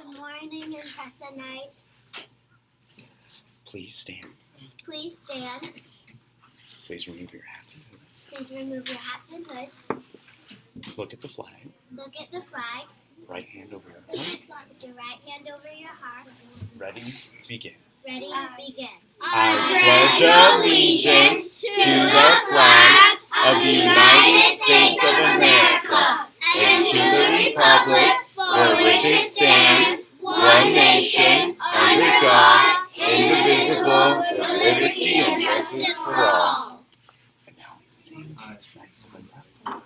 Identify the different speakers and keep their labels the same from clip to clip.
Speaker 1: Good morning, Impressa Night.
Speaker 2: Please stand.
Speaker 1: Please stand.
Speaker 2: Please remove your hats and hoods.
Speaker 1: Please remove your hats and hoods.
Speaker 2: Look at the flag.
Speaker 1: Look at the flag.
Speaker 2: Right hand over your heart.
Speaker 1: Put your right hand over your heart.
Speaker 2: Ready? Begin.
Speaker 1: Ready? Begin.
Speaker 2: I pledge allegiance to the flag of the United States of America and to the republic for which it stands, one nation, under God, indivisible, with liberty and justice for all. And now we sing Knights of Impressa.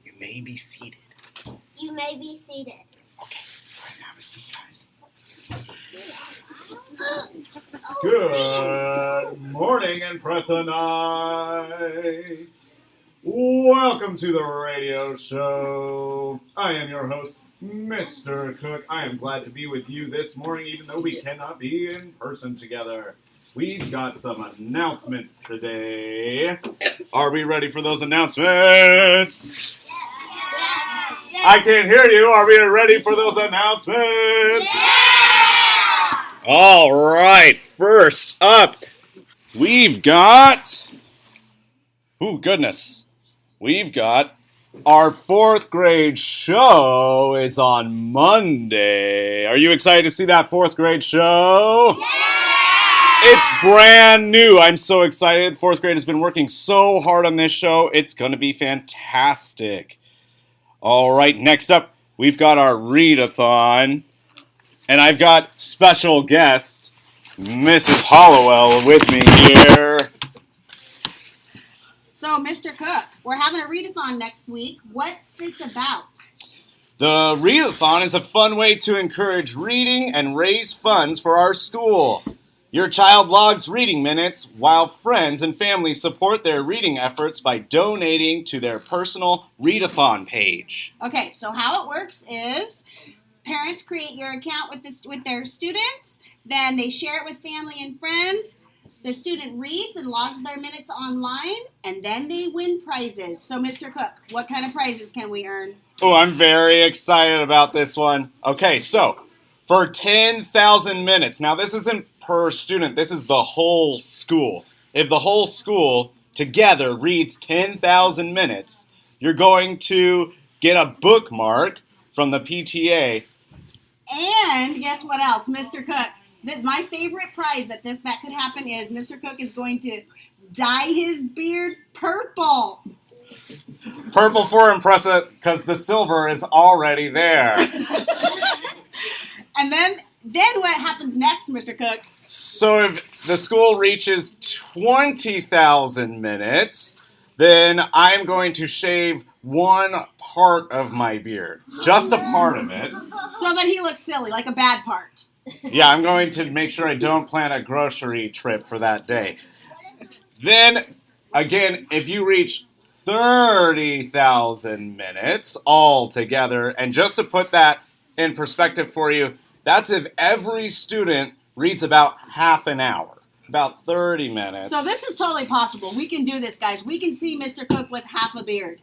Speaker 2: You may be seated.
Speaker 1: You may be seated.
Speaker 2: Okay, right now we see guys.
Speaker 3: Good morning, Impressa Nights. Welcome to the radio show. I am your host, Mr. Cook. I am glad to be with you this morning, even though we cannot be in person together. We've got some announcements today. Are we ready for those announcements? I can't hear you. Are we ready for those announcements? All right. First up, we've got... Oh, goodness. We've got our 4th grade show is on Monday. Are you excited to see that 4th grade show? It's brand new. I'm so excited. 4th grade has been working so hard on this show. It's going to be fantastic. All right, next up, we've got our readathon. And I've got special guest, Mrs. Hollowell, with me here.
Speaker 4: So, Mr. Cook, we're having a readathon next week. What's this about?
Speaker 3: The readathon is a fun way to encourage reading and raise funds for our school. Your child logs reading minutes while friends and family support their reading efforts by donating to their personal readathon page.
Speaker 4: Okay, so how it works is parents create your account with their students, then they share it with family and friends. The student reads and logs their minutes online, and then they win prizes. So, Mr. Cook, what kind of prizes can we earn?
Speaker 3: Oh, I'm very excited about this one. Okay, so for 10,000 minutes, now this isn't per student, this is the whole school. If the whole school together reads 10,000 minutes, you're going to get a bookmark from the PTA.
Speaker 4: And guess what else, Mr. Cook? My favorite prize that could happen is Mr. Cook is going to dye his beard purple.
Speaker 3: Purple for Impressa, because the silver is already there.
Speaker 4: And then what happens next, Mr. Cook?
Speaker 3: So if the school reaches 20,000 minutes, then I'm going to shave one part of my beard. Just a part of it.
Speaker 4: So that he looks silly, like a bad part.
Speaker 3: Yeah, I'm going to make sure I don't plan a grocery trip for that day. Then, again, if you reach 30,000 minutes all together, and just to put that in perspective for you, that's if every student reads about half an hour, about 30 minutes.
Speaker 4: So this is totally possible. We can do this, guys. We can see Mr. Cook with half a beard.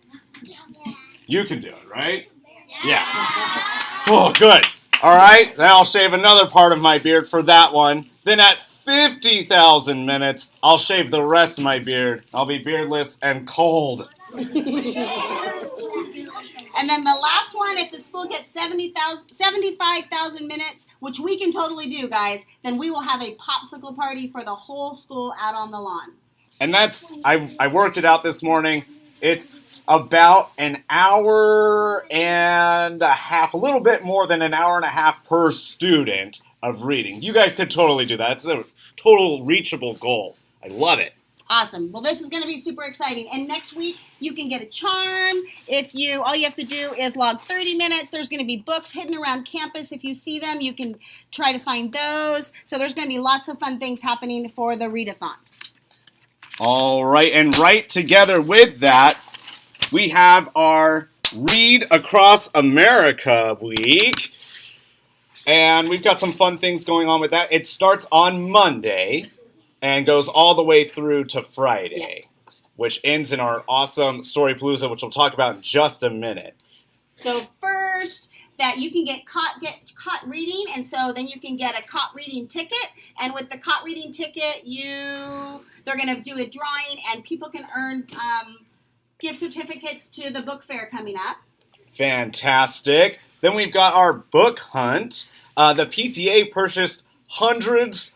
Speaker 3: You can do it, right? Yeah. Oh, good. All right, then I'll shave another part of my beard for that one. Then at 50,000 minutes, I'll shave the rest of my beard. I'll be beardless and cold.
Speaker 4: And then the last one, if the school gets 75,000 minutes, which we can totally do, guys, then we will have a popsicle party for the whole school out on the lawn.
Speaker 3: And that's, I worked it out this morning. It's about an hour and a half, a little bit more than an hour and a half per student of reading. You guys could totally do that. It's a total reachable goal. I love it.
Speaker 4: Awesome. Well, this is going to be super exciting. And next week, you can get a charm. All you have to do is log 30 minutes. There's going to be books hidden around campus. If you see them, you can try to find those. So there's going to be lots of fun things happening for the readathon.
Speaker 3: All right, and right together with that, we have our Read Across America week. And we've got some fun things going on with that. It starts on Monday and goes all the way through to Friday,
Speaker 4: yes,
Speaker 3: which ends in our awesome Storypalooza, which we'll talk about in just a minute.
Speaker 4: So first, that you can get caught reading, and so then you can get a caught reading ticket. And with the caught reading ticket, they're going to do a drawing, and people can earn gift certificates to the book fair coming up.
Speaker 3: Fantastic. Then we've got our book hunt. The PTA purchased hundreds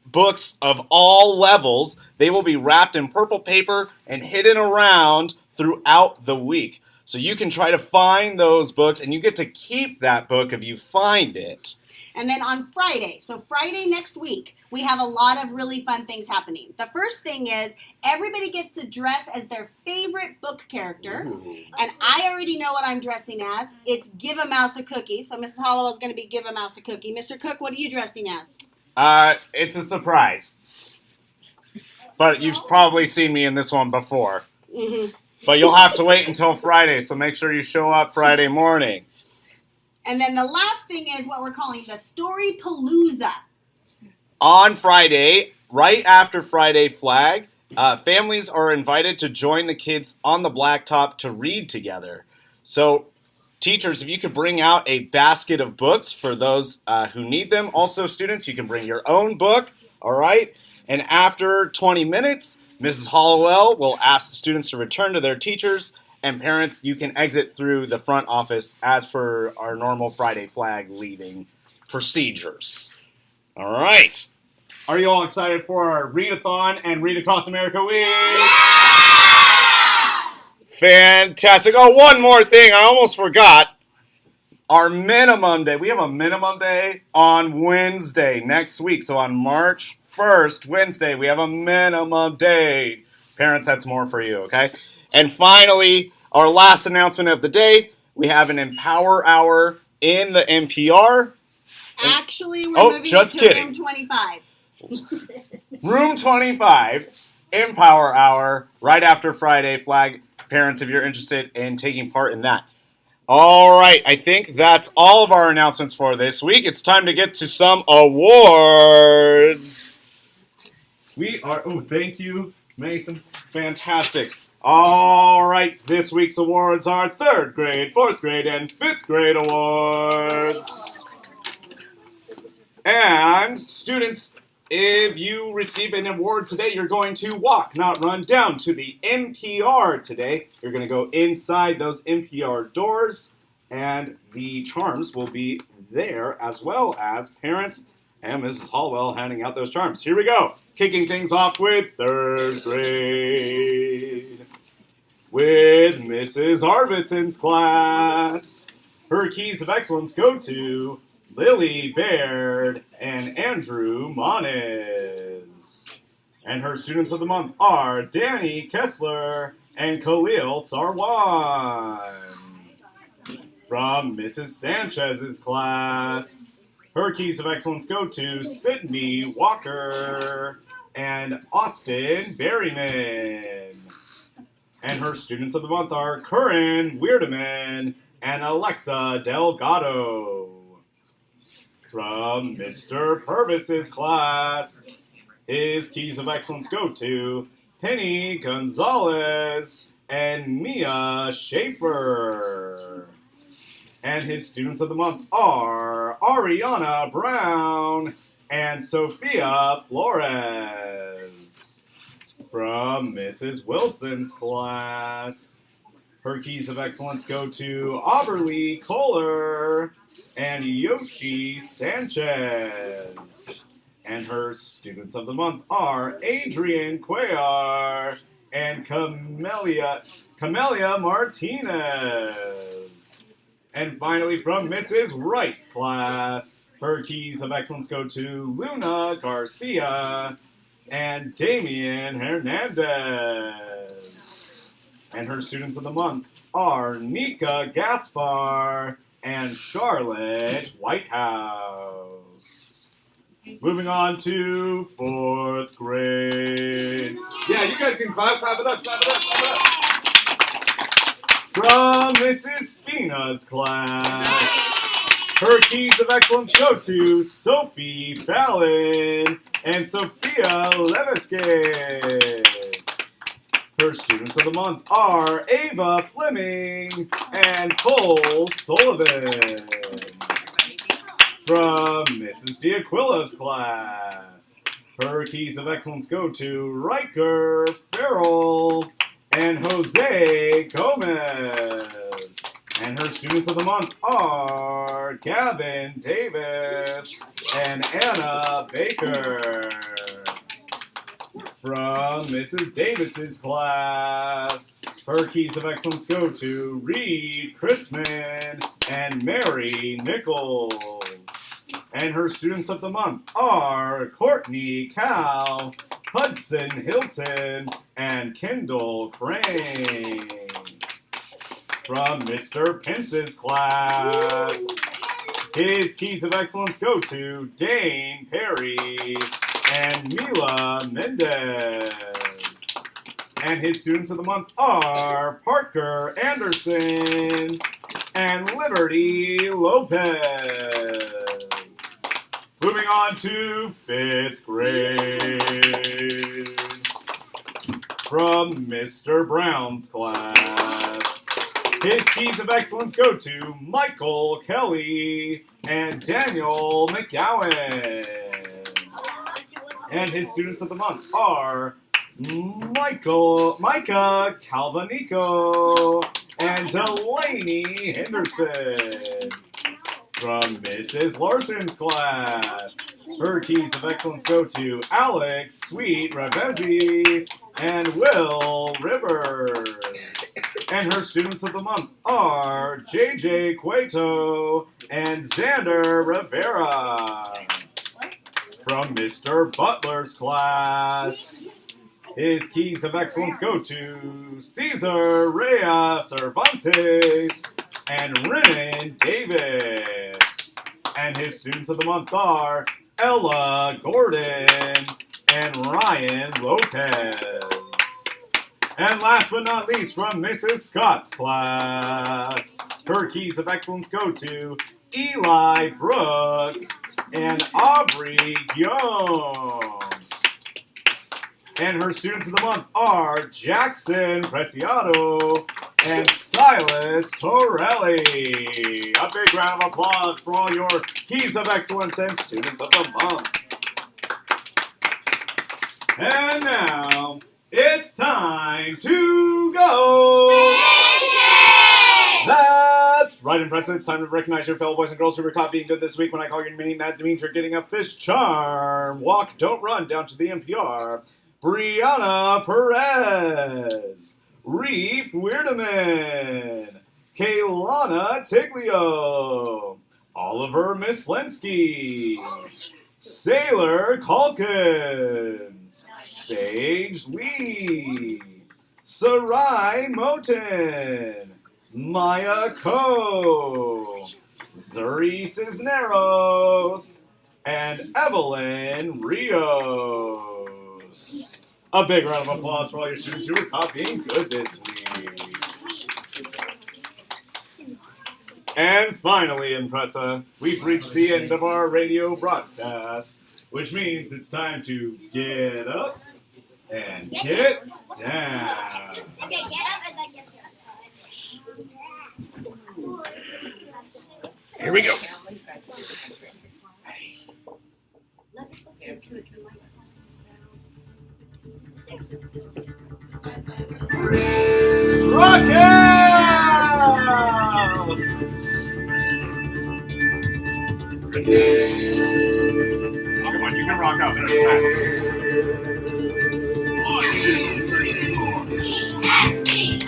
Speaker 3: books of all levels. They will be wrapped in purple paper and hidden around throughout the week. So you can try to find those books, and you get to keep that book if you find it.
Speaker 4: And then on Friday, so Friday next week, we have a lot of really fun things happening. The first thing is everybody gets to dress as their favorite book character.
Speaker 3: Ooh.
Speaker 4: And I already know what I'm dressing as. It's Give a Mouse a Cookie. So Mrs. Hollowell is going to be Give a Mouse a Cookie. Mr. Cook, what are you dressing as?
Speaker 3: It's a surprise. But you've probably seen me in this one before.
Speaker 4: Mm-hmm.
Speaker 3: But you'll have to wait until Friday, so make sure you show up Friday morning.
Speaker 4: And then the last thing is what we're calling the Storypalooza.
Speaker 3: On Friday, right after Friday Flag, families are invited to join the kids on the blacktop to read together. So, teachers, if you could bring out a basket of books for those who need them. Also, students, you can bring your own book, all right? And after 20 minutes, Mrs. Hollowell will ask the students to return to their teachers, and parents, you can exit through the front office as per our normal Friday Flag leaving procedures. All right. Are you all excited for our Readathon and Read Across America Week? Yeah! Fantastic. Oh, one more thing. I almost forgot. Our minimum day. We have a minimum day on Wednesday next week. So on March 1st, Wednesday, we have a minimum day. Parents, that's more for you, okay? And finally, our last announcement of the day, we have an Empower Hour in the NPR.
Speaker 4: Actually, we're moving
Speaker 3: just
Speaker 4: to
Speaker 3: kidding.
Speaker 4: room 25.
Speaker 3: Room 25, Empower Hour, right after Friday Flag. Parents, if you're interested in taking part in that. All right, I think that's all of our announcements for this week. It's time to get to some awards. Thank you, Mason. Fantastic. All right, this week's awards are 3rd grade, 4th grade, and 5th grade awards. And students, if you receive an award today, you're going to walk, not run, down to the NPR today. You're going to go inside those NPR doors, and the charms will be there, as well as parents and Mrs. Hollowell handing out those charms. Here we go. Kicking things off with 3rd grade. With Mrs. Arvidsson's class. Her keys of excellence go to Lily Baird and Andrew Moniz. And her students of the month are Danny Kessler and Khalil Sarwan. From Mrs. Sanchez's class, her keys of excellence go to Sydney Walker and Austin Berryman. And her students of the month are Curran Weirdeman and Alexa Delgado. From Mr. Purvis's class, his keys of excellence go to Penny Gonzalez and Mia Schaefer. And his students of the month are Ariana Brown and Sophia Flores. From Mrs. Wilson's class, her keys of excellence go to Auberly Kohler and Yoshi Sanchez. And her students of the month are Adrian Cuellar and Camelia Martinez. And finally, from Mrs. Wright's class, her keys of excellence go to Luna Garcia and Damian Hernandez. And her students of the month are Nika Gaspar and Charlotte Whitehouse. Moving on to 4th grade. Yeah, you guys can clap it up, clap it up, clap it up. From Mrs. Spina's class, her keys of excellence go to Sophie Fallon and Sophia Leviske. Her students of the month are Ava Fleming and Cole Sullivan. From Mrs. D'Aquila's class, her keys of excellence go to Riker Farrell and Jose Gomez. And her students of the month are Gavin Davis and Anna Baker. From Mrs. Davis's class, her keys of excellence go to Reed Chrisman and Mary Nichols. And her students of the month are Courtney Cow, Hudson Hilton, and Kendall Crane. From Mr. Pence's class, his keys of excellence go to Dane Perry and Mila Mendez. And his students of the month are Parker Anderson and Liberty Lopez. Moving on to 5th grade. From Mr. Brown's class, his keys of excellence go to Michael Kelly and Daniel McGowan. And his students of the month are Micah Calvanico and Delaney Henderson. From Mrs. Larson's class, her keys of excellence go to Alex Sweet Ravezi and Will Rivers. And her students of the month are JJ Cueto and Xander Rivera. From Mr. Butler's class, his keys of excellence go to Cesar Reyes Cervantes and Renan Davis. And his students of the month are Ella Gordon and Ryan Lopez. And last but not least, from Mrs. Scott's class, her keys of excellence go to Eli Brooks and Aubrey Young. And her students of the month are Jackson Preciado and Silas Torelli. A big round of applause for all your keys of excellence and students of the month. And now, it's time to go! That's right, Impressive. It's time to recognize your fellow boys and girls who were caught being good this week. When I call your name, that means you're getting a fish charm. Walk, don't run down to the NPR. Brianna Perez. Reef Weirdeman. Kaylana Tiglio. Oliver Mislensky. Sailor Calkins. Sage Lee. Sarai Moten. Maya Ko. Zuri Cisneros. And Evelyn Rios. A big round of applause for all your students who were caught being good this week. And finally, Impressa, we've reached the end of our radio broadcast, which means it's time to get up and get down.
Speaker 1: Okay, get up and then get down.
Speaker 3: Here we go.
Speaker 1: Seriously.
Speaker 3: Oh, come on, you can rock out there. One, two, three, four.
Speaker 1: E-N-D-R-E-S-A.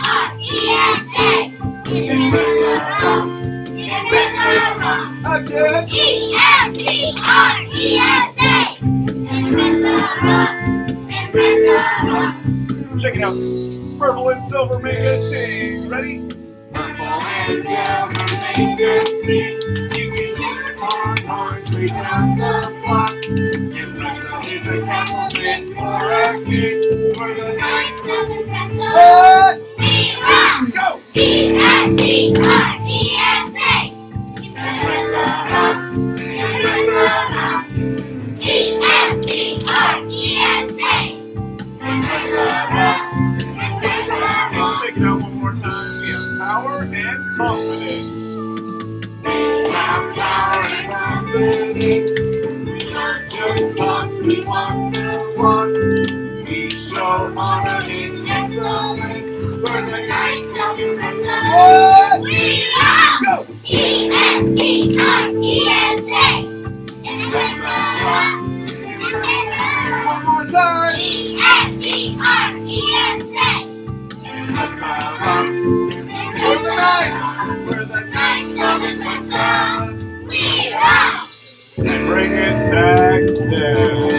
Speaker 3: Again.
Speaker 1: E-N-D-R-E-S-A.
Speaker 3: Check it out. Purple and silver make us sing. Ready? Purple and silver make us sing. You can hear our horns way down the block. Impresso is a castle fit for a king. We're the knights of Impresso.
Speaker 1: We rock!
Speaker 3: Go!
Speaker 1: E-N-D-R-E-S-A. Impresso rocks. Impresso rocks. E-N-D-R-E-S-A. Impresso rocks. Impresso rocks.
Speaker 3: Check it out one more time. We have power and confidence. We have power and confidence. We don't just talk, we walk the walk. We show honor and excellence. We're the knights of Impresso.
Speaker 1: We rock!
Speaker 3: Go!
Speaker 1: E-N-D-R-E-S-A. Impresso rocks. Impresso rocks.
Speaker 3: One more time.
Speaker 1: E-N-D-R-E-S-A.
Speaker 3: Impresso rocks. We're the knights. We're the knights of Impresso.
Speaker 1: We rock!
Speaker 3: And bring it back down.